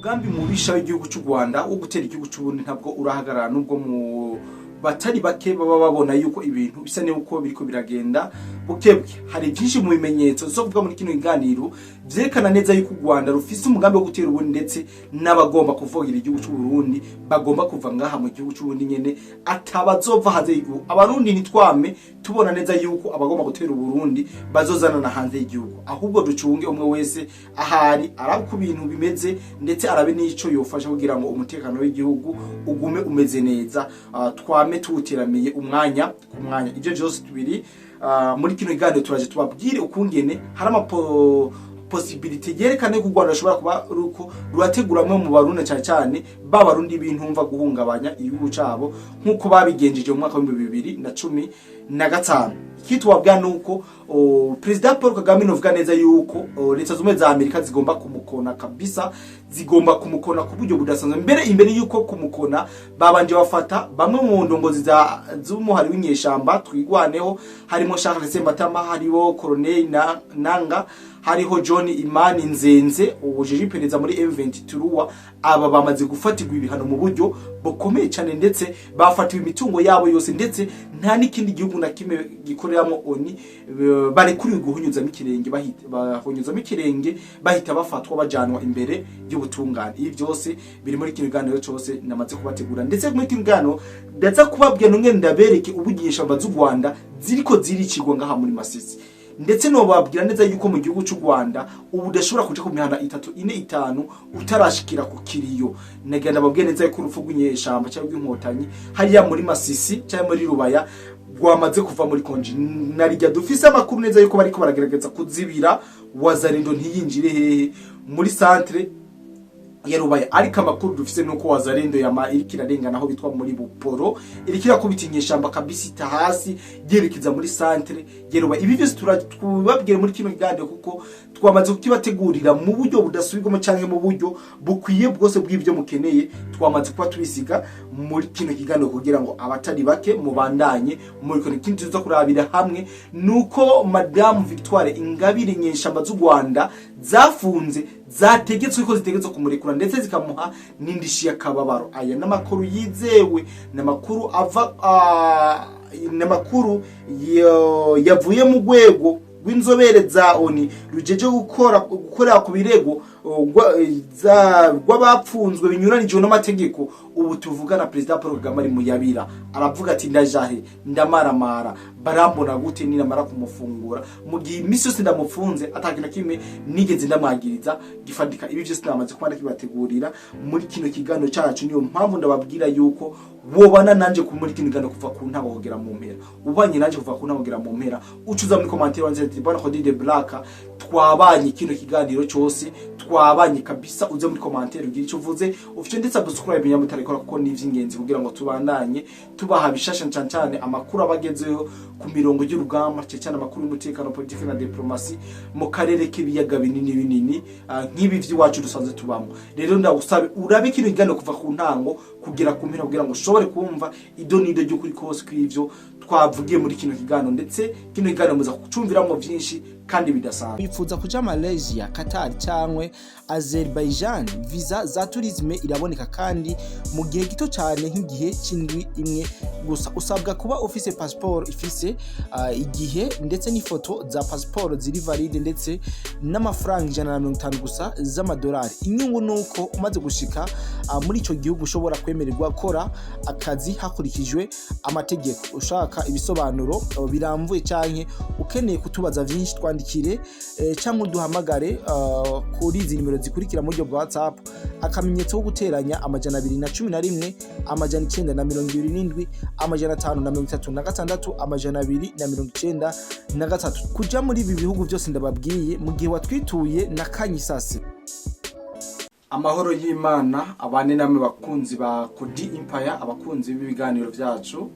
umugambi mubisha w'igihugu cy'u Rwanda wo gutera igihugu cy'u Burundi ntabwo urahagarara nubwo mu batari bake baba babona yuko ibintu bisa n'uko biriko biragenda bukebwe. Hari byinshi mu bimenyetso zo kuvuga muri kino kiganiro vyerekana neza yuko u Rwanda rufise umugambi wo gutera Uburundi ndetse n'abagomba kuvogira igihugu cy'u Burundi bagomba kuva ngaha mu gihugu cy'u Burundi nyene atabazova hanze y'igihugu. Abarundi nitwame tubona neza yuko abagomba gutera Uburundi bazozana na hanze y'igihugu, ahubwo ducunge umwe wese ahari arabe ku bintu bimeze ndetse arabe n'ico yofasha kugira ngo umutekano w'igihugu ugume umeze neza. Twame tuwuteramiye umwanya ku mwanya. Ivyo byose tubiri muri kino kiganiro turaje tubabwire ukungene hari possibility yerekana ko u Rwanda rushobora kuba ruko rurateguramwe mu Barundi cyane b'Abarundi bintumva guhungabanya igihugu cabo nkuko babigenjeje mu mwaka wa 2015. Kitwabwa nuko President Paul Kagame novuga neza yuko leta zumwe za Amerika zigomba kumukona kabisa, zigomba kumukona ku buryo budasanzwe. Imbere yuko kumukona babanje bafata bamwe mu ndongozi z'umuhari w'inyeshamba twigwaneho, harimo Charles Sembatama, hariho Colonel Nanga, hariho John Imani Nzenze ubujiji pereza muri M23. Aba bamaze gufatirwa ibihano mu buryo bukomeye cyane ndetse bafatiwe imitungo yabo yose ndetse nta n'ikindi gihugu na kimwe gikoreramo oni barekuriwe guhunyuzamo ikirenge bahita bafatwa bajanwa imbere y'ubutungane. Ibi byose biri muri kino kiganiro cyose namaze kubategura ndetse muri kino kiganiro ndaza kubabwira n'umwe ndabereke ubugisha mbazu Rwanda ziriko ziricirwa ngaha muri Masisi, ndetse no babwira neza yuko mu gihugu cy'u Rwanda ubu dashobora kuja ku mihanda 3 4 5 utarashikira ku kiriyo. Nagenda babwira neza yuko urupfu rw'inyeshamba cyangwa rw'inkotanyi hariya muri Masisi cyangwa muri Rubaya rwamaze kuva muri konji. Narijya dufise amakuru neza yuko bariko baragerageza kuzibira Wazarindo ntiyinjire hehe muri centre ya Rubaya, ariko amakuru dufise nuko Wazarindo irikirarengana aho bitwa muri Buporo, irikira kubita inyeshamba kabisa ita hasi yerekiza muri centre ya Rubaya. Ibi byose turababwira muri kino kiganiro kuko twamaze kukibategurira mu buryo budasubirwamo canke mu buryo bukwiye bwose bw'ibyo mukeneye. Twamaze kuba tubisiga muri kino kiganiro kugira ngo abatari bake mubandanye muri kino kintu zo kurabira hamwe nuko Madame Victoire Ingabire nyeshamba z'u Rwanda zafunze zategetswe ko zitegetswe kumurekura ndetse zikamuha n'indishi y'akababaro. Aya n'amakuru yizewe, n'amakuru ava n'amakuru yavuye mu rwego rw'inzobere za ONU rujeje gukorera ku birego rw'abapfunzwe binyuranije n'amategeko. Ubu tuvugana President Paul Kagame ari muyabira aravuga ati ndajahe ndamaramara barambona gute ninamara kumufungura mu gihe imisi yose ndamufunze atakintu kimwe nigeze ndamwagiriza gifatika. Ibi byose namaze kwanda kibategurira muri kino kiganiro cyacu. Niyo mpamvu ndababwira yuko wobana nanje ku muri kino kiganiro kuva ku ntago kugera mu mpera, ubanye nanje kuva ku ntago kugera mu mpera, ucuza muri commentaire wanze Tribune Khodi de Black twabanye kino kiganiro cyose, twabanye kabisa. Uze muri commentaire ugira icyo uvuze, ufite ndetse subscribe nyamutarikora kuko ni ivy'ingenzi kugira ngo tubandanye tubaha bishasha cyane amakuru abagezeho ku mirongo y'urugamba cyane amakuru y'umutekano, politike na diplomasi mu karere k'ibiyaga binini nk'ibi vy'iwacu dusanzwe tubamo. Rero ndagusabe urabe kino kiganiro kuva ku ntango kugira ku mpera kugira ngo ushobore kumva idonido ryo kuri kose kw'ivyo twavugiye muri kino kiganiro, ndetse kino kiganiro muza kucumviramo byinshi kandi bidasanzwe. Bifuza kuja Malaysia, Qatar cyangwe Azerbaijan, visa za tourisme iraboneka kandi mu gihe gito cyane nk'igihe cy'indwi imwe gusa. Usabwa kuba office passport ifise igihe ndetse n'ifoto za passport ziri valide ndetse n'amafaranga 150 gusa z'amadolari. Inyungu nuko umaze gushika muri ico gihugu ushobora kwemererwa gukora akazi hakurikijwe amategeko. Ushaka ibisobanuro biramvuye canke ukeneye kutubaza vyinshi twandikire cyangwa duhamagare kuri izi nimero zikurikira mu buryo bwa WhatsApp akamenyetso ko guteranya 211 927 536 293 kuja muri ibi bihugu byose ndababwiye mu gihe watwituye na Kanyisase. Amahoro y'Imana abane namwe bakunzi ba Kodi Empire, abakunzi b'ibiganiro byacu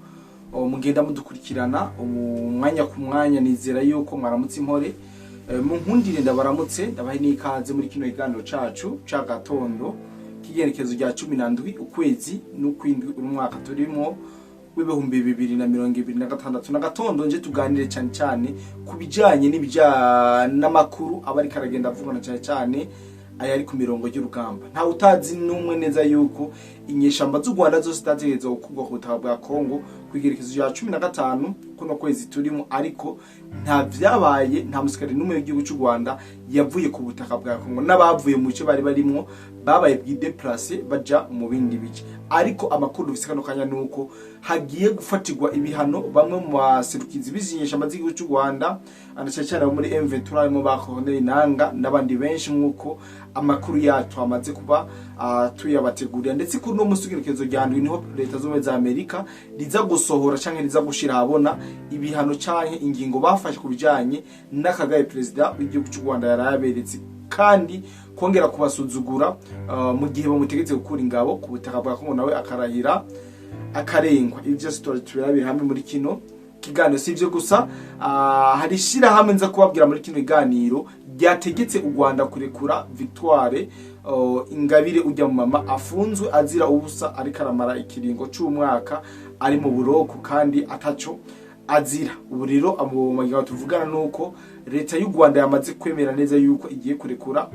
mugenda mudukurikirana umwanya ku mwanya. Nizera yuko mwaramutse impore mu nkundire ndabaramutse ndabahe n'ikaze muri kino kiganiro cacu ca gatondo kigerekezo rya 17 ukwezi n'ukwindwi umwaka turimo w'ibihumbi 2026 na gatondo nje tuganire cyane kubijanye n'ibijya n'amakuru abari karagenda avugana cyane ayari ku mirongo y'urugamba. Nta utazi numwe neza yuko inyeshamba z'u Rwanda zose zitategeza gukugwa ku butaka bwa Kongo kwigerekezo ya 15 kuno kwezi turimo, ariko nta vyabaye, nta musikari numwe w'igihugu cy'u Rwanda yavuye ku butaka bwa Kongo, n'abavuye mu cyo bari barimo babaye bwideplace baja mu bindi bice. Ariko amakuru dufise kano kanya nuko hagiye gufatirwa ibihano bamwe mu baserukizi bizinyeshamba z'igihugu cy'u Rwanda, cyane muri M23 mu bakorone nanga n'abandi benshi, nkuko amakuru yacu amaze kuba tuyabategurira. Ndetse kuri no musugirekezo ryandwi niho leta z'ubumwe za Amerika riza gusohora canke riza gushira habona ibihano canke ingingo bafashe kubijanye n'akagaye president w'igihugu cy'u Rwanda yaraberetse, kandi kongera kubasuzugura mu gihe bamutegetse gukura ingabo ku butaka bwa Kongo nawe akarahira akarengwa. Ibi byose turabira hamwe muri kino kiganiro. Si ivyo gusa, hari shira hamwe nza kubabwira muri kino kiganiro ryategetse u Rwanda kurekura Victoire Ingabire ujya mu mama afunzwe azira ubusa, ariko aramara ikiringo c'umwaka ari mu buroko kandi ataco azira. Ubu rero abo magiga tuvugana nuko leta y'u Rwanda yamaze kwemera neza yuko igiye kurekura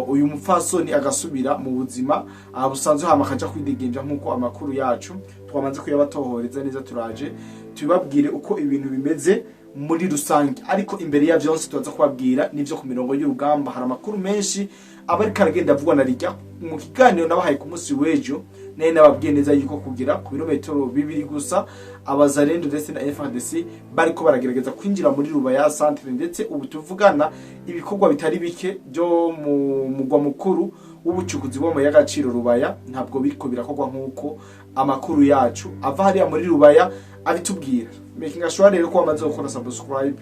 uyu mupfasoni agasubira mu buzima busanzwe hama akaja kwidegenja, nkuko amakuru yacu twamaze kuyabatohoreza neza. Turaje tubabwire uko ibintu bimeze muri rusange, ariko imbere ya byose tuza kubabwira nivyo ku mirongo y'urugamba. Hari amakuru menshi abari karagenda avugwa na rijya mu kiganiro nabahaye ku munsi w'ejo, naye nababwiye neza yuko kugira ku birometero 2 gusa abazarendo ndetse na FARDC bariko baragerageza kwinjira muri Rubaya centre, ndetse ubu tuvugana ibikorwa bitari bike byo mu mugwa mukuru w'ubucukuzi bo mu y'agaciro Rubaya ntabwo biriko birakorwa, nkuko amakuru yacu ava hariya muri Rubaya abitubwira. Making sure rero ko amaze gukora subscribe,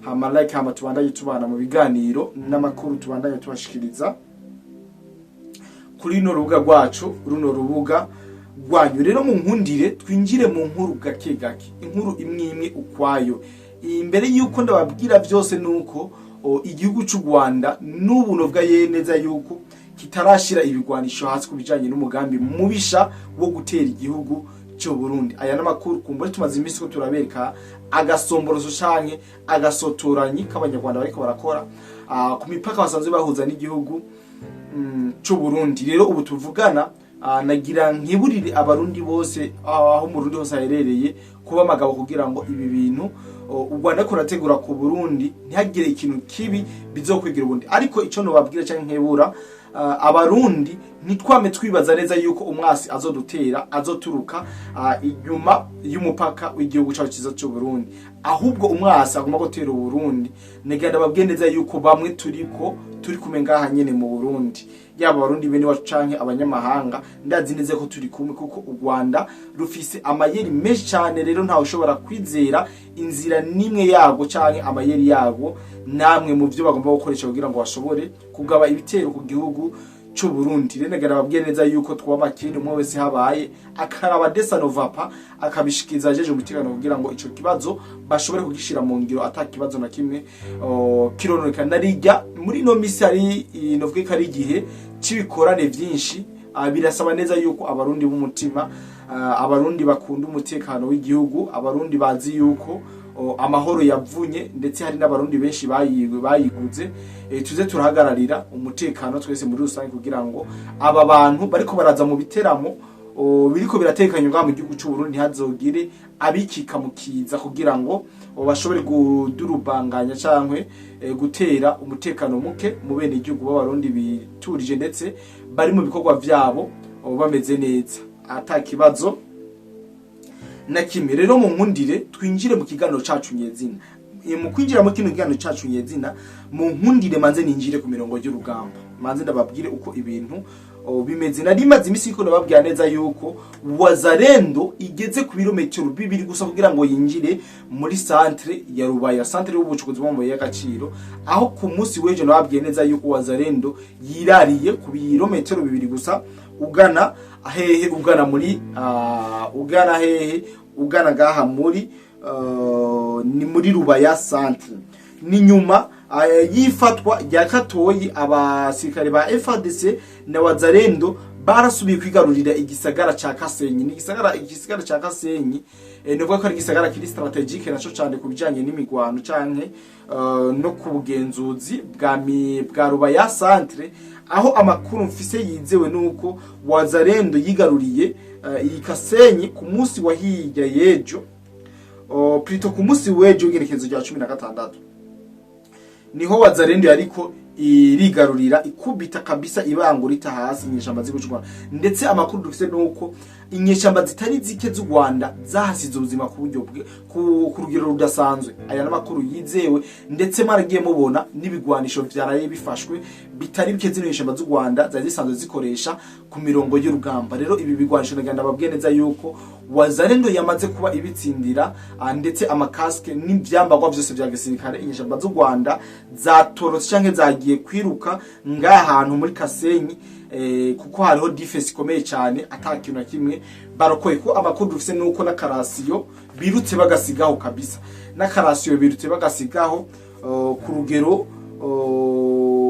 hama like, hama tubandanye tubana mu biganiro n'amakuru tubandanye tubashikiriza kuri no rubuga rwacu, runo rubuga rwanyu. Rero mu nkundire twinjire mu nkuru gake gake, inkuru imwe imwe ukwayo. Imbere yuko ndababwira byose nuko igihugu cy'u Rwanda n'ubunovwa yeneza yuko kitarashira ibigwanisho hasi kubijanye n'umugambi mubisha wo gutera igihugu cyo Burundi. Aya namakuru kumbure tumaze imisi ko turabereka agasomborozo canke agasotoranyi k'abanyarwanda bariko barakora ku mipaka basanzwe bahuza n'igihugu cyo Burundi. Rero ubu tuvugana nagira nkiburire abarundi bose aho mu Burundi hose aherereye kuba magabo kugira ngo ibi bintu u Rwanda ko rategura ku Burundi ntihagire ikintu kibi bizokwigira ubundi. Ariko ico no babwira canke nkebura abarundi nitwame twibaza neza yuko umwasi azodutera azoturuka inyuma y'umupaka w'igihugu cyacu cyiza cyo Burundi, ahubwo umwasi agomba gutera Burundi. Neganda babwiye neza yuko bamwe turi kumenga nyene mu Burundi, yaba abarundi bene wacu canke abanyamahanga, ndazi neza ko turi kumwe kuko u Rwanda rufise amayeri menshi cyane. Rero ntawe ushobora kwizera inzira nimwe yago canke amayeri yago, namwe mu byo bagomba gukoresha kugira ngo bashobore kugaba ibitero ku gihugu cyo Burundi. Rero negara babwiye neza yuko twamakiri umwe wese habaye akaraba desanovapa akabishikiza jeje umutekano kugira ngo ico kibazo bashobore kugishira mu ngiro atakibazo na kimwe kironeka. Narijya muri no misi ari novuge kari igihe cibikorane vyinshi, birasaba neza yuko abarundi b'umutima, abarundi bakunda umutekano w'igihugu, abarundi bazi yuko amahoro yavunye, ndetse hari n'abarundi benshi bayiguze, tuze turahagararira umutekano twese muri rusange kugira ngo aba bantu bariko baraza mu biteramo biriko biratekanye ngaha mu gihugu cy'u Burundi hazogire abikika mukiza kugira ngo bashobore kudurubanganya cankwe gutera umutekano muke mu bene igihugu b'abarundi biturije, ndetse bari mu bikorwa vyabo bameze neza atakibazo na kimwe. Rero mu nkundire twinjire mu kiganiro cacu nyezina. Mu kwinjira mu kino kiganiro cacu nyezina, mu nkundire manze ninjire ku mirongo y'urugamba, manze ndababwire uko ibintu bimeze. Nari maze imisi ko nababwira neza yuko Wazarendo igeze ku birometero 2 gusa kugira ngo yinjire muri centre ya Rubaya, centre y'ubucukuzi mu y'agaciro, aho ku munsi w'ejo nababwiye neza yuko Wazarendo yirariye ku birometero 2 gusa ugana hehe, ugana muri ugana hehe, ugana gaha muri ni muri Rubaya centre. Ni nyuma yifatwa rya Katoyi, abasirikare ba FARDC na Wazarendo barasubiye kwigarurira igisagara ca Kasenyi. Ni igisagara ca Kasenyi novuga ko ari gisagara kiri strategique naco cyane kubijanye n'imigwano canke no kubugenzuzi bwa Rubaya centre, aho amakuru mfise yizewe nuko Wazalendo yigaruriye iyi Kasenyi ku munsi wa hirya yejo, plutôt ku munsi wejo gerekezo rya 16 niho Wazalendo yariko irigarurira ikubita kabisa ibangura ita hasi inyeshamba z'u Rwanda. Ndetse amakuru dufise nuko inyeshamba zitari zike z'u Rwanda zahasize ubuzima ku buryo ku rugero rudasanzwe. Aya namakuru yizewe, ndetse maragiye mubona n'ibigwanisho vyaraye bifashwe bitari bike zino nyeshamba z'u Rwanda zari zisanzwe zikoresha ku mirongo y'urugamba. Rero ibi bigwanisho naganda babweneza yuko Wazalendo yamaze kuba ibitsindira, ndetse amakaske n'ivyambagwa vyose vya gisirikare inyeshamba z'u Rwanda zatorotse canke zagiye kwiruka ngahantu muri Kasenyi, kuko hariho defense ikomeye cyane atakintu na kimwe barokoye. Ko amakuru dufise nuko na karasiyo birutse bagasigaho kabisa, na karasiyo birutse bagasigaho ku rugero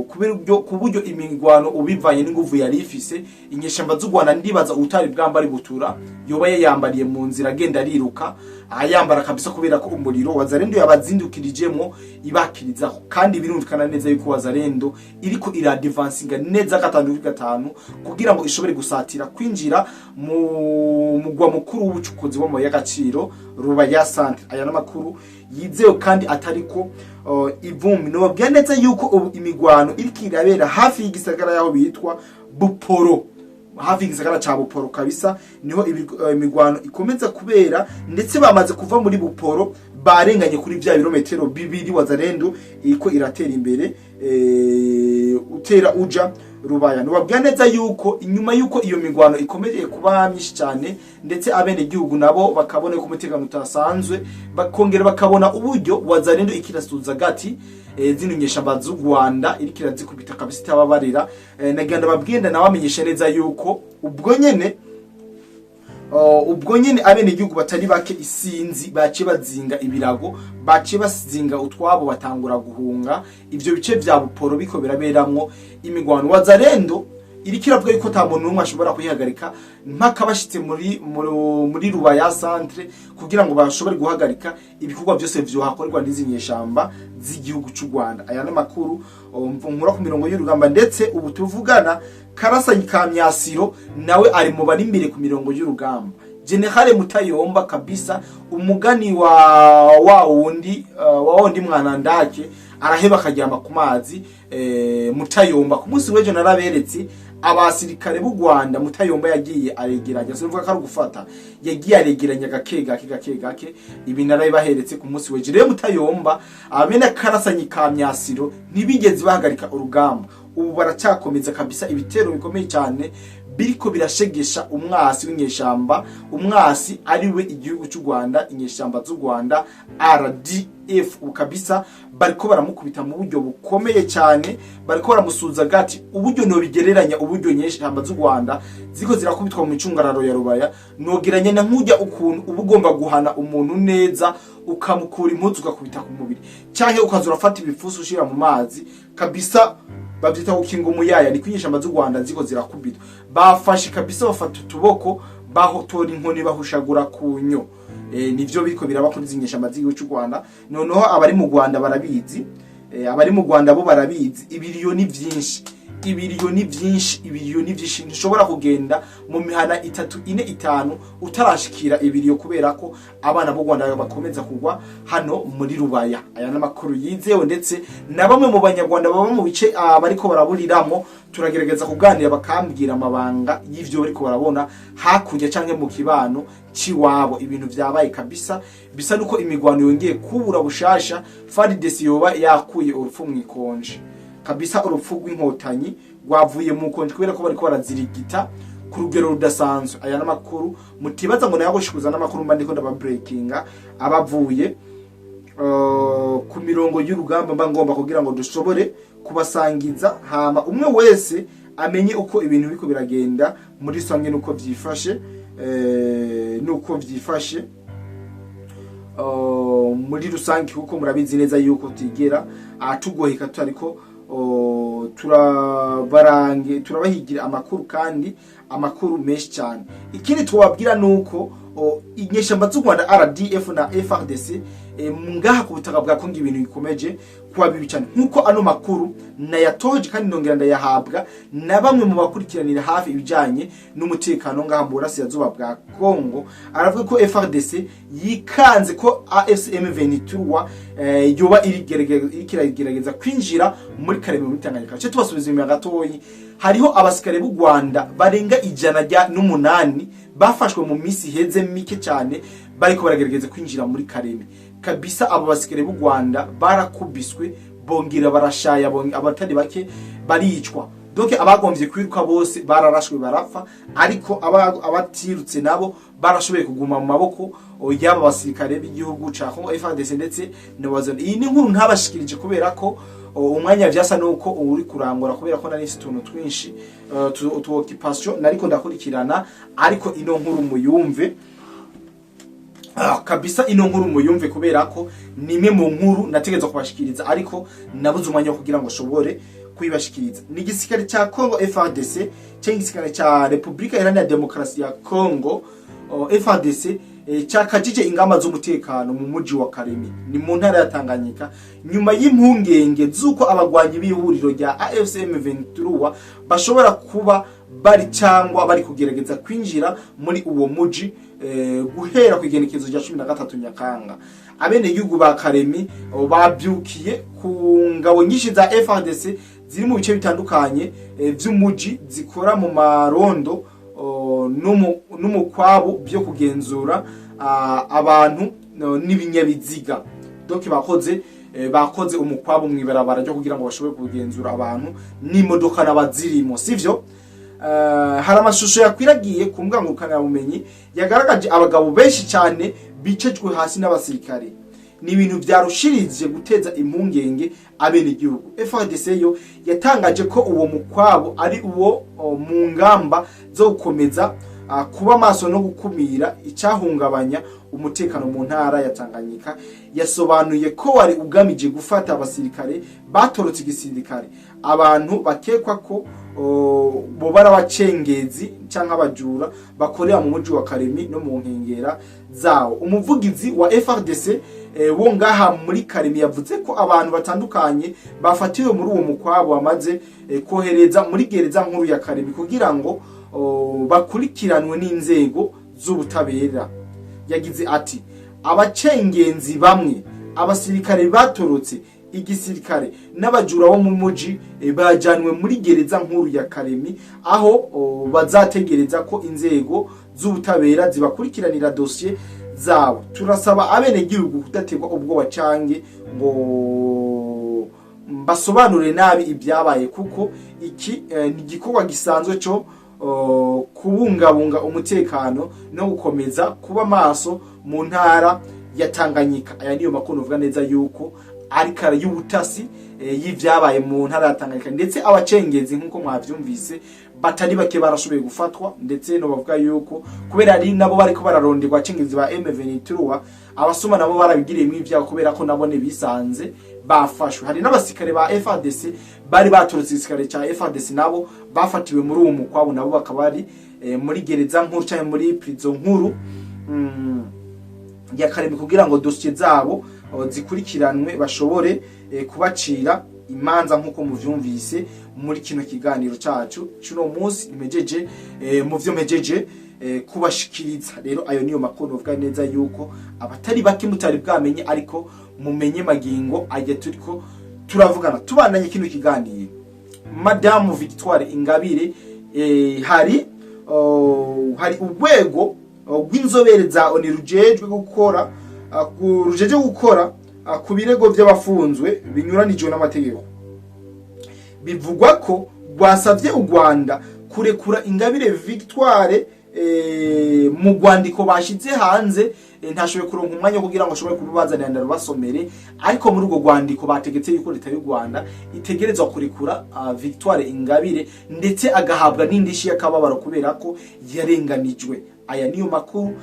ku buryo imigwano ubivanye n'inguvu yari ifise. Inyeshamba z'u Rwanda ndibaza utari bwamba ari butura yoba yambariye mu nzira agenda ariruka ayambara kabisa, kubera ko umuriro Wazalendo yabazindukirijemo ibakirizaho. Kandi birumvikana neza yuko Wazalendo iriko iradvancinga neza gatanu kugira ngo ishobore gusatira kwinjira mu mugwa mukuru w'ubucukuzi wo mu y'agaciro Rubaya centre. Aya namakuru yizewe kandi atariko ivumbi. No byanetse yuko imigwano iriko irabera hafi y'igisagara yaho bitwa Buporo, hafi y'igisagara ca Buporo kabisa niho imigwano ikomeza kubera, ndetse bamaze kuva muri Buporo barenganye kuri vya birometero 2 Wazalendo iko iratera imbere utera uja Rubaya. No babwaneza yuko inyuma yuko iyo migwano ikomereye kuba myinshi cyane, ndetse abene gihugu nabo bakabone ko umutekano utasanzwe, bakongera bakabona uburyo Wazalendo ikirasuza gati zino nyeshamba z'u Rwanda irikira zikubita kabisa tababarira. Naganda babwenda nabamenyesha neza yuko ubwo nyene abene gihugu batari bake isinzi bace bazinga ibirago, bace bazinga utwabo batangura guhunga ivyo bice vya Buporo biko biraberamwo imigwano. Wazalendo irikiravuga yuko ta muntu numwe ashobora kuyihagarika mpaka bashitse muri Rubaya centre kugira ngo bashobore guhagarika ibikorwa byose vyo hakorerwa n'izinyeshamba z'igihugu cy'u Rwanda. Aya namakuru nkura ku mirongo y'urugamba, ndetse ubu tuvugana Karasanyi ka Myasiro nawe ari mu bari imbere ku mirongo y'urugamba. General Mutayomba kabisa umugani wa wundi Mwanandake araheba akajyama ku mazi. Mutayomba ku munsi w'ejo naraberetse abasirikare b'u Rwanda Mutayomba yagiye aregeranya, simvuga ko ari gufata, yagiye aregeranya gake ibi narabibaheretse ku munsi w'ejo. Rero Mutayomba abena Karasanyi ka Myasiro ntibigeze bahagarika urugamba, ubu baracyakomeza kabisa ibitero bikomeye cyane biriko birashegesha umwasi w'inyeshamba, umwasi ariwe igihugu cy'u Rwanda, inyeshamba z'u Rwanda RDF kabisa bariko baramukubita mu buryo bukomeye cyane, bariko baramusuza gati uburyo no bigereranya uburyo nyeshamba z'u Rwanda ziko zirakubitwa mu micungararo ya Rubaya. Nogeranye na nkujya ukuntu ubugomba guhana umuntu neza ukamukura impuzu ukakubita ku mubiri, cyahe ukazura fata ibifuso ushira mu mazi kabisa, babyita ukinga umuyaya. Ni kwinyeshamba z'u Rwanda ziko zirakubitwa, bafashe kabisa bafata utuboko bahotora inkoni bahushagura kunyo. Nivyo biriko biraba kuri zinyeshamba z'igihugu cy'u Rwanda. Noneho abari mu Rwanda barabizi, abari mu Rwanda bo barabizi ibiriyo ni byinshi, ibiriyo ni byinshi nshobora kugenda mu mihana 3 4 5 utarashikira ibiriyo, kubera ko abana b'u Rwanda bakomeza kugwa hano muri Rubaya. Aya namakuru yizewe, ndetse na bamwe mu banyarwanda baba mu bice bariko baraburiramo turagerageza kuganira bakambwira amabanga y'ivyo bariko barabona hakurya canke mu kibano ciwabo. Ibintu vyabaye kabisa bisa nuko imigwano yongeye kubura bushasha, FARDC yoba yakuye urupfu mwikonje kabisa, urupfu rw'inkotanyi rwavuye mu konje kubera ko bariko barazirigita ku rugero rudasanzwe. Aya namakuru mutibaza ngo nayagoshikuza namakuru mba ndiko ndaba breakinga abavuye ku mirongo y'urugamba, mba ngomba kugira ngo dushobore kubasangiza, hama umwe wese amenye uko ibintu biko biragenda muri sange nuko vyifashe muri rusange, kuko murabizi neza yuko tigera tugoheka tutariko turabahigira amakuru, kandi amakuru menshi cyane. Ikindi twababwira nuko inyeshamba z'u Rwanda RDF na FARDC ngaha ku butaka bwa Kongo ibintu bikomeje kuba bibi cyane nkuko ano makuru nayatoje kandi ndongera ndayahabwa na bamwe mu bakurikiranira hafi ibijanye n'umutekano ngaha mu burasirazuba bwa Kongo. Aravuga ko FARDC yikanze ko AFC M23 yoba irigerageza kwinjira muri Karemi mu Tanganyika. Cyo tubasubiza inyuma gatoyi, hariho abasikare b'u Rwanda barenga 108 bafashwe mu misi heze mike cyane bariko baragerageza kwinjira muri Karemi. Kabisa abo basikare b'u Rwanda barakubiswe bongera barashaya abatari bake baricwa. Donc abagombye kwiruka bose bararashwe barapfa, ariko abatirutse nabo barashoboye kuguma mu maboko y'aba basirikare b'igihugu ca Congo FARDC ndetse n'abazana. Iyi ni nkuru ntabashikirije kubera ko umwanya vyasa nuko uri kurangora kubera ko nari situntu twinshi tu occupation nariko ndakurikirana, ariko ino nkuru muyumve. Kabisa ino nkuru muyumve kubera ko nimwe mu nkuru nategeza kubashikiriza, ariko nabuze umwanya wo kugira ngo shobore kwibashikiriza. Ni igisirikare ca Congo FARDC cyangwa igisirikare ca Republika Iharanira Demokarasi ya Congo FARDC cyakajije ingamba z'umutekano mu muji wa Karemi ni mu ntara ya Tanganyika nyuma y'impungenge z'uko abagwanyi b'ihuriro rya AFC M23 bashobora kuba bari cyangwa bari kugerageza kwinjira muri uwo muji guhera ku igenekezo rya 13 Nyakanga. Abene yugu ba Karemi babyukiye ku ngabo nyinshi za FARDC ziri mu bice bitandukanye by'umuji zikora mu marondo n'umukwabo byo kugenzura abantu n'ibinyabiziga. Donc bakoze umukwabo mwibarabara ryo kugira ngo bashobore kugenzura abantu n'imodoka n'abazirimo, sivyo? Hari amashusho yakwiragiye ku mbwangurukana bumenyi yagaragaje abagabo benshi cyane bicejwe hasi n'abasirikare. Ni ibintu byarushirije guteza impungenge abene igihugu. FARDC yo yatangaje ko uwo mukwabo ari uwo mu ngamba zo gukomeza kuba maso no gukumira icyahungabanya umutekano mu ntara ya Tanganyika. Yasobanuye ko wari ugamije gufata abasirikare batorotse igisirikare, abantu bakekwa ko bo barabacengezi cyangwa abajura bakorera mu muji wa Karemi no mu nkengera zawo. Umuvugizi wa FARDC wo ngaha muri Karemi yavuze ko abantu batandukanye bafatiwe muri uwo mukwabo bamaze kohereza muri gereza nkuru ya Karemi kugira ngo bakurikiranwe n'inzego z'ubutabera. Yagize ati abacengenzi bamwe, abasirikare batorotse igisirikare n'abajura bo mu muji bajanwe muri gereza nkuru ya Karemi, aho bazategereza ko inzego z'ubutabera zibakurikiranira dossier zabo. Turasaba abene gihugu kudategwa ubwoba cange ngo basobanure nabi ibyabaye, kuko iki ni gikorwa gisanzwe cyo kubungabunga umutekano no gukomeza kuba maso mu ntara ya Tanganyika. Aya niyo makuru uvuga neza yuko ari kara y'ubutasi y'ivyabaye mu ntara ya Tanganyika, ndetse abacengezi nkuko mwavyumvise batari bake barashoboye gufatwa, ndetse no bavuga yuko kubera ari nabo bariko bararonderwa cengezi ba M23 abasoma nabo barabigiriye mu ivyago kubera ko nabone bisanze bafashwe. Hari n'abasirikare ba FARDC bari batorotse igisirikare ca FARDC nabo bafatiwe muri uwo mukwabo, nabo bakaba ari muri gereza nkuru cyangwa muri prison nkuru ya Karemi kugira ngo dossier zabo zikurikiranwe bashobore kubacira imanza nkuko muvyumvise muri kino kiganiro cacu cuno munsi imejeje muvyo mejeje kubashikiriza. Rero ayo niyo makuru uvuga neza yuko abatari bake mutari bwamenye, ariko mumenye magingo ajya turiko turavugana tubandanye kino kiganiro. Madame Victoire Ingabire hari urwego rw'inzobere za ONU rujejwe gukora ku birego by'abafunzwe binyuranijwe n'amategeko. Bivugwa ko rwasavye u Rwanda kurekura Ingabire Victoire mu Rwandiko bashize hanze. Ntashoboye kuronka umwanya kugira ngo ashobore kubazanira ndarubasomere, ariko muri urwo Rwandiko bategetse yuko leta y'u Rwanda itegerezwa kurekura Victoire Ingabire, ndetse agahabwa n'indishi y'akababaro kubera ko yarenganijwe. Aya niyo makuru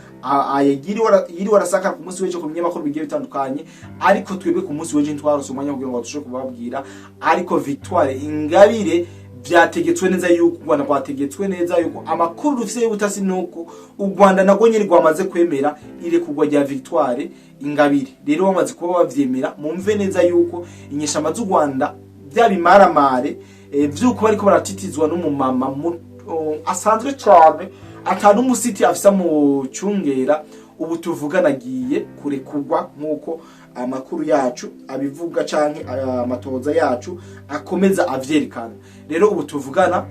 yiri warasaka ku munsi w'ejo ku binyamakuru bigiye bitandukanye, ariko twebwe ku munsi w'ejo ntwarose umwanya kugira ngo dushobore kubabwira. Ariko Victoire Ingabire vyategetswe neza yuko u Rwanda rwategetswe neza yuko amakuru rufise y'ubutasi nuko u Rwanda nago nyene rwamaze kwemera irekurwa rya Victoire Ingabire. Rero bamaze kuba bavyemera, mumve neza yuko inyeshamba z'u Rwanda byabimaramare vyuko bariko baratitizwa n'umumama asanzwe cyane atanu umusiti afisa mu cungera, ubu tuvugana agiye kurekurwa nkuko amakuru yacu abivuga canke amatoza yacu akomeza avyerekana. Rero ubu tuvugana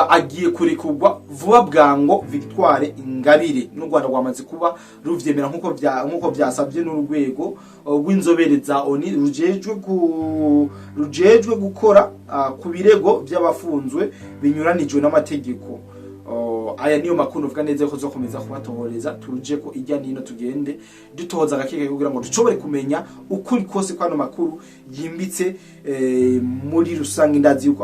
agiye kurekurwa vuba bwango Victoire Ingabire. N'u Rwanda rwamaze kuba ruvyemera nkuko vyasabye n'urwego rw'inzobere za ONU rujejwe gukora ku birego by'abafunzwe binyuranijwe n'amategeko. Aya niyo makuru uvuga neza ko zokomeza kubatohoreza, turuje ko ijya nino tugende dutohoza gakeke kugira ngo dushobore kumenya ukuri kose kwano makuru yimbitse muri rusange. Ndazi yuko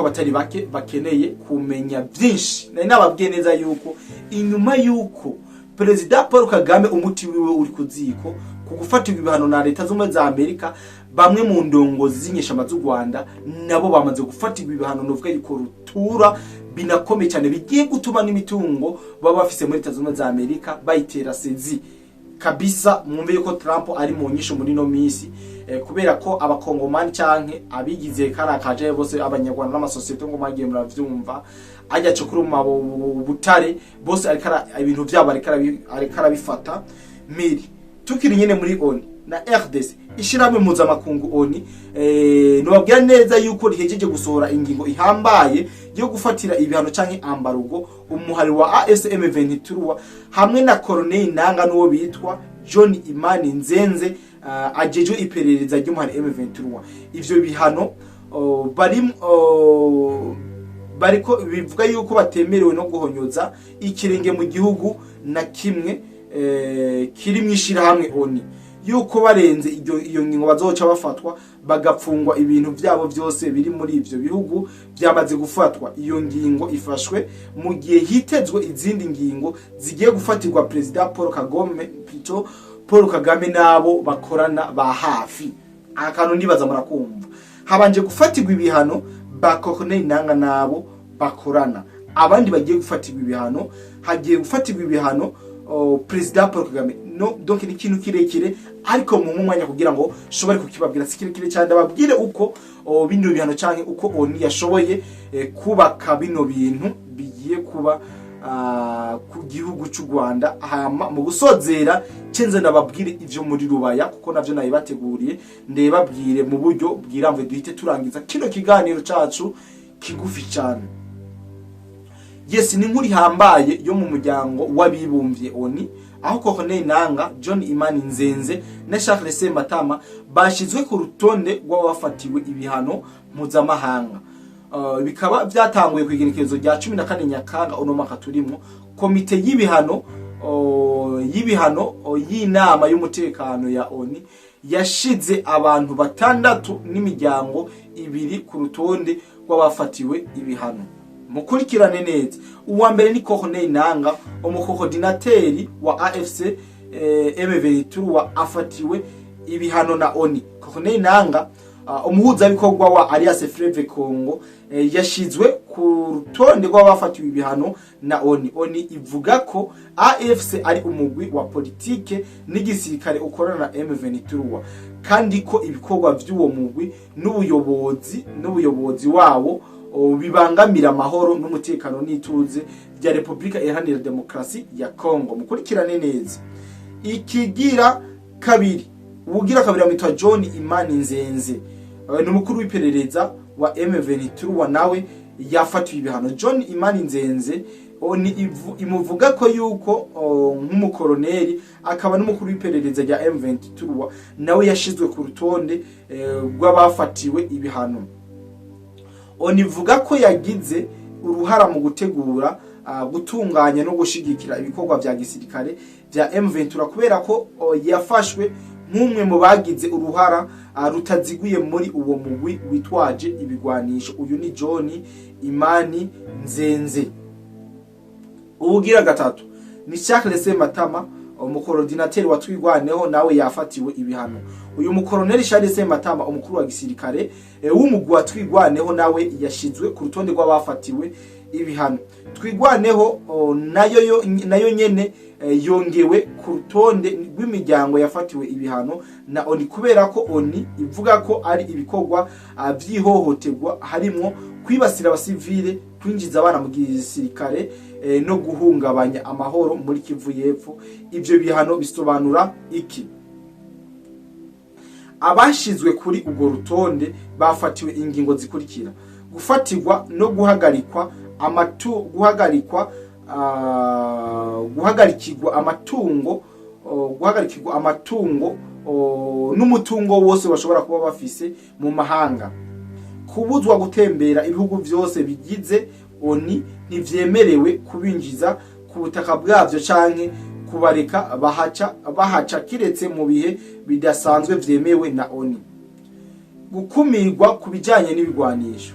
abatari bake bakeneye kumenya byinshi. Nari nababwiye neza yuko inyuma yuko Perezida Paul Kagame umuti wiwe uri kuziko kugufatirwa ibihano na leta z'umwe za Amerika, bamwe mu ndongozi z'inyeshamba z'u Rwanda nabo bamaze gufatirwa ibihano novuga yuko rutura binakomeye cyane bigiye gutuma n'imitungo baba bafise muri leta z'umwe za Amerika bayitera sezi kabisa. Mwumve yuko Trump ari mu nyisho muri no misi kubera ko abakongomani canke abigize karakaje bose abanyarwanda n'amasosiyete ngo magiye muravyumva ajya cukuru mu butare bose arikara ibintu byabo arikara bifata miri. Tukiri nyene muri ONU na RDC ishirahamwe mpuzamakungu ONU nobabwira neza yuko rihejeje gusohora ingingo ihambaye yo gufatira ibihano canke ambarugo umuhari wa AFC M23 hamwe na Colonel Nanga n'uwo bitwa John Imani Nzenze ajejwe iperereza ry'umuhari M23. Ivyo bihano bariko bivuga yuko batemerewe no guhonyoza ikirenge mu gihugu na kimwe kiri mwishira hamwe ONU, yuko barenze iyo ngingo bazoca bafatwa bagapfungwa ibintu byabo byose biri muri ivyo bihugu byamaze gufatwa. Iyo ngingo ifashwe mu gihe hitezwe izindi ngingo zigiye gufatirwa Perezida Paul Kagame nabo bakorana ba hafi. Akantu ndibaza murakumva, habanje gufatirwa ibihano ba Colonel Nanga nabo bakorana, abandi bagiye gufatirwa ibihano, hagiye gufatirwa ibihano Perezida Paul Kagame. No, donc ni kintu kirekire ariko mu mwanya kugira ngo shobore kukibabwira sikirekire cyane babwire uko bino bihano canke uko ONU yashoboye kubaka bino bintu bigiye kuba ku gihugu cy'u Rwanda. Hama mu gusozera cenze ndababwire ivyo muri rubaya kuko navyo nayibateguriye ndebabwire mu buryo bwiramve duhite turangiza kino kiganiro cacu kigufi cyane. Yes, ni nkuri hambaye yo mu muryango w'abibumbye ONU, aho Colonel Nanga, John Imani Nzenze na Charles Sematama bashizwe ku rutonde rw'abafatiwe ibihano mpuzamahanga. Bikaba byatanguye ku igenekerezo rya 14 Nyakanga uno mwaka turimo. Komite y'ibihano y'inama y'umutekano ya ONU yashize abantu batandatu n'imiryango ibiri ku rutonde rw'abafatiwe ibihano. Mukurikirane neza. Uwa mbere ni Colonel Nanga, umukoordinateri wa AFC M23 afatiwe ibihano na ONU. Colonel Nanga umuhuza bikorwa wa Alliance Fleuve Congo yashizwe ku rutonde rw'abafatiwe ibihano na ONU. ONU ivuga ko AFC ari umugwi wa politike n'igisirikare ukorana na M23 kandi ko ibikorwa by'uwo mugwi n'ubuyobozi wawo bibangamira amahoro n'umutekano n'ituze bya Republika Iharanira Demokarasi ya Congo. Mukurikirane neza. Ikigira kabiri amitwa John Imani Nzenze, n'umukuru w'iperereza wa M23 nawe yafatiwe ibihano. John Imani Nzenze imuvuga ko yuko nk'umukoroneri akaba n'umukuru w'iperereza rya M23 nawe yashizwe ku rutonde rw'abafatiwe ibihano. Onivuga ko yagize uruhara mu gutegura gutunganya no gushigikira ibikorwa bya gisirikare bya M23 kubera ko yafashwe nk'umwe mu bagize uruhara rutaziguye muri uwo mugwi witwaje ibigwanisho. Uyu ni John Imani Nzenze. Ubugira gatatu ni Charles Sematama, umukorodinateri wa Twigwaneho nawe yafatiwe ibihano. Uyu mukoroneli Charles Sematama umukuru wa gisirikare w'umugwi wa Twigwaneho nawe yashizwe ku rutonde rw'abafatiwe ibihano. Twigwaneho nayo nyene yongewe ku rutonde rw'imiryango yafatiwe ibihano na ONU kubera ko ONU ivuga ko ari ibikorwa vyihohoterwa harimo kwibasira abasivile, kwinjiza abana mu gisirikare no guhungabanya amahoro muri Kivu y'Epfo. Ivyo bihano bisobanura iki? Abashizwe kuri ugo rutonde bafatiwe ingingo zikurikira: gufatirwa no guhagarikwa guhagarikirwa amatungo n'umutungo wose bashobora kuba bafise mu mahanga, kubuzwa gutembera ibihugu vyose bigize ONU, ntivyemerewe kubinjiza ku butaka bwavyo canke kubareka bahaca kiretse mu bihe bidasanzwe vyemewe na ONU. Gukumirwa kubijanye n'ibigwanisho,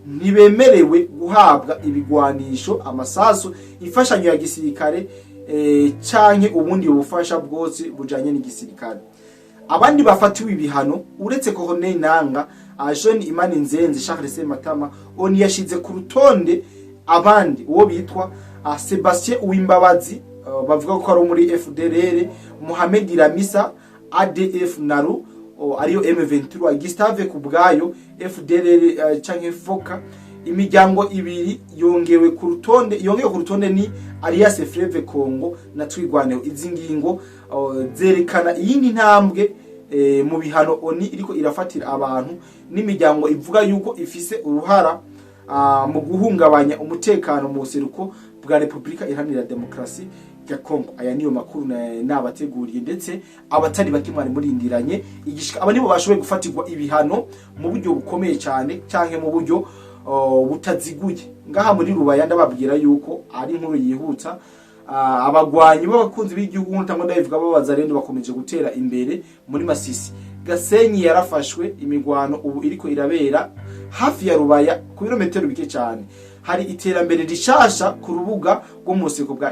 ntibemerewe guhabwa ibigwanisho, amasasu, imfashanyo ya gisirikare canke ubundi bufasha bwose bujanye n'igisirikare. Abandi bafatiwe ibihano uretse Colonel Nanga, Jean Imani Nzenze, Charles Sematama, ONU yashize ku rutonde abandi uwo bitwa Sebastien Uwimbabazi bavuga ko ari muri FDLR, Mohamed Ramisa ADF Naru ariyo M23, Gustave Kubwayo FDLR canke Foka. Imiryango ibiri yongewe ku rutonde ni Alias Fleuve Congo na Twigwaneho. Izi ngingo zerekana iyindi ntambwe mu bihano ONU iriko irafatira abantu n'imiryango ivuga yuko ifise uruhara mu guhungabanya umutekano mu buseruko bwa Republika Iharanira Demokarasi ya Congo. Aya niyo makuru nabateguriye, ndetse abatari bakimwari murindiranye igishika aba nibo bashoboye gufatirwa ibihano mu buryo bukomeye cyane canke mu buryo butaziguye. Ngaha muri Rubaya ndababwira yuko ari inkuru yihuta. Abagwanyi b'abakunzi b'igihugu n'utangwa ndabivuga babaza rendo bakomeje gutera imbere muri Masisi. Gasenyi yarafashwe, imigwano ubu iriko irabera hafi ya Rubaya ku birometero bike cyane. Hari iterambere rishasha ku rubuga rwo mu seko bwa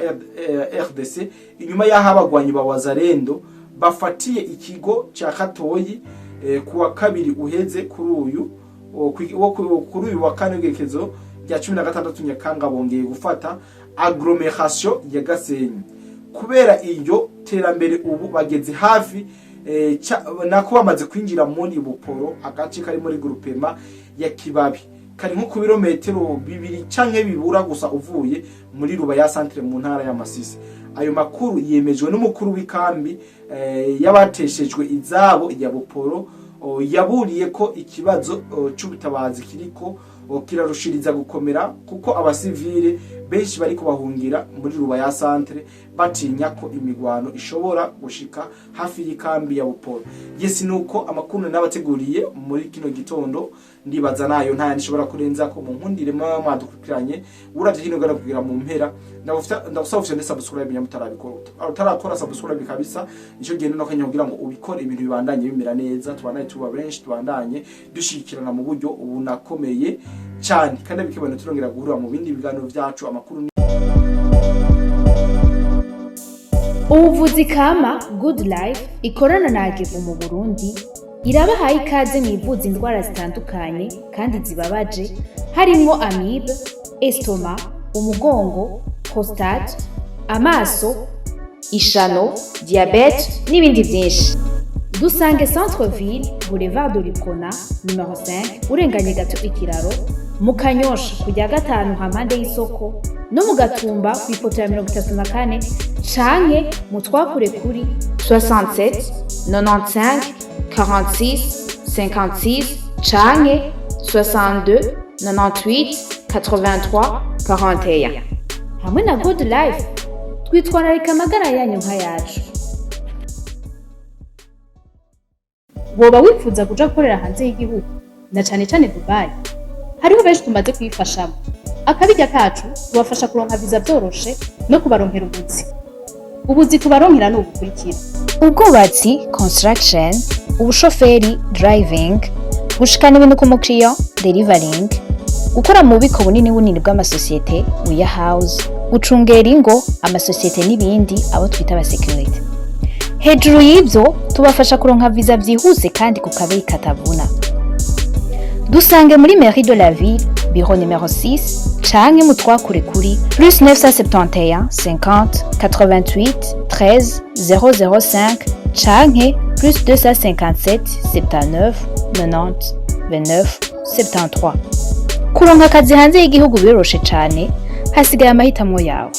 RDC inyuma y'aho abagwanyi ba Wazarendo bafatiye ikigo ca Katoyi kuwa kabiri uheze kuri uyu wa kane w'gerekezo rya 16 Nyakanga bongeye gufata agglomeration ya Gasenyi. Kubera iyo terambere ubu bageze hafi nako bamaze kwinjira muri Buporo, agace kari muri groupement ya Kibabi, kari nko ku birometero 2 canke bibura gusa uvuye muri Rubaya centre mu ntara ya Masisi. Ayo makuru yemejwe n'umukuru w'ikambi yabateshejwe izabo ya Buporo, yaburiye ko ikibazo c'ubutabazi kiriko kirarushiriza gukomera kuko abasivile benshi bari kubahungira muri Rubaya centre batinya ko imigwano ishobora gushika hafi y'ikambi ya Buporo. Yesi nuko amakuru nabateguriye muri kino gitondo, ndibaza nayo nta nishobora kurenza ko mu nkundire mwadukurikiranye uravye hino gara kugira mu mpera. Ndagusaba ufite subscribe nyamutarabikora, utarakora subscribe kabisa ico gendo nakanya kugira ngo ubikore ibintu bibandanye bimera neza, tubanaye tuba benshi, tubandanye dushikirana mu buryo ubunakomeye cyane, kandi bikibana turongera guhura mu bindi biganiro vyacu. Amakuru ubuvuzi kama Good Life ikorana na AGEVO mu Burundi irabahaye ikaze mwivuza indwara zitandukanye kandi zibabaje, harimo amibe, estoma, umugongo, prostate, amaso, ishano, diabete n'ibindi byinshi. Dusange Centre Ville, Boulevard de Lukona, numero 5, urenganye gato ikiraro, mu Kanyosha kujya gatanu hampande y'isoko, no mu Gatumba ku ipoto ya 34 canke mutwakure kuri 67 95 46 56 canke 62 98 83 41. Hamwe na Good Life twitwararika amagara yanyu nka yacu. Woba wifuza kuja korera hanze y'igihugu na cane cane Dubai? Hariho benshi tumaze kwifashamo. Akabijya kacu tubafasha kuronka visa byoroshe no kubaronkera ubuzi kubaronkera no gukurikira: ubwubatsi construction, ubushoferi driving, gushikana ibintu ku mukiriya delivering, gukora mu bubiko bunini bw'amasosiyete warehouse, gucungera ingo, amasosiyete n'ibindi abo twita aba security. Hejuru y'ivyo tubafasha kuronka visa vyihuse kandi ku kabeyi katavuna. Dusange muri Mairie de la Ville, bureau numéro 6, canke mutwakure kuri +971 50 88 13 005 canke +257 79 90 29 73. Kuronka akazi hanze y'igihugu biroroshe cane, hasigaye amahitamo yawe.